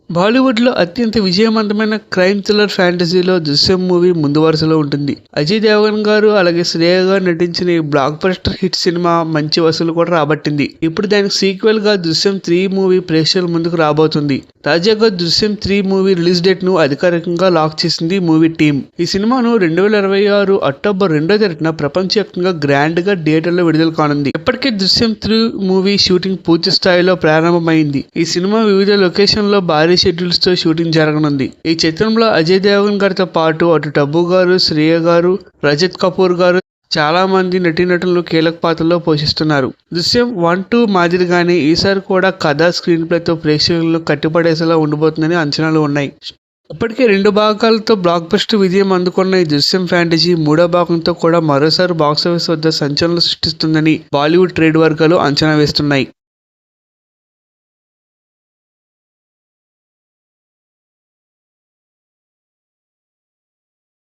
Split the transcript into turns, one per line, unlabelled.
బాలీవుడ్లో అత్యంత విజయవంతమైన క్రైమ్ థ్రిల్లర్ ఫ్యాంటసీలో దృశ్యం మూవీ ముందు వరుసలో ఉంటుంది. అజయ్ దేవగన్ గారు అలాగే శ్రేయ గారు నటించిన ఈ బ్లాక్ బస్టర్ హిట్ సినిమా మంచి వసూలు కూడా రాబట్టింది. ఇప్పుడు దానికి సీక్వెల్ గా దృశ్యం 3 మూవీ ప్రేక్షకుల ముందుకు రాబోతుంది. తాజాగా దృశ్యం 3 మూవీ రిలీజ్ డేట్ ను అధికారికంగా లాక్ చేసింది మూవీ టీమ్. ఈ సినిమాను 2026 అక్టోబర్ 2వ తేదీన ప్రపంచవ్యాప్తంగా గ్రాండ్ గా థియేటర్లో విడుదల కానుంది. ఇప్పటికే దృశ్యం 3 మూవీ షూటింగ్ పూర్తి స్థాయిలో ప్రారంభమైంది. ఈ సినిమా వివిధ లొకేషన్లో భారీ షెడ్యూల్స్ తో షూటింగ్ జరగనుంది. ఈ చిత్రంలో అజయ్ దేవగన్ గారితో పాటు అటు టబు గారు, శ్రేయ గారు, రజత్ కపూర్ గారు చాలా మంది నటీనటులు కీలక పాత్రలో పోషిస్తున్నారు. దృశ్యం 1, 2 మాదిరిగానే ఈసారి కూడా కథ, స్క్రీన్ ప్లేతో ప్రేక్షకులను కట్టిపడేసేలా ఉండబోతుందని అంచనాలు ఉన్నాయి. ఇప్పటికే 2 భాగాలతో బ్లాక్ బస్టర్ విజయం అందుకున్న ఈ దృశ్యం ఫ్యాంటసీ 3వ భాగంతో కూడా మరోసారి బాక్సాఫీస్ వద్ద సంచలనం సృష్టిస్తుందని బాలీవుడ్ ట్రేడ్ వర్గాలు అంచనా వేస్తున్నాయి.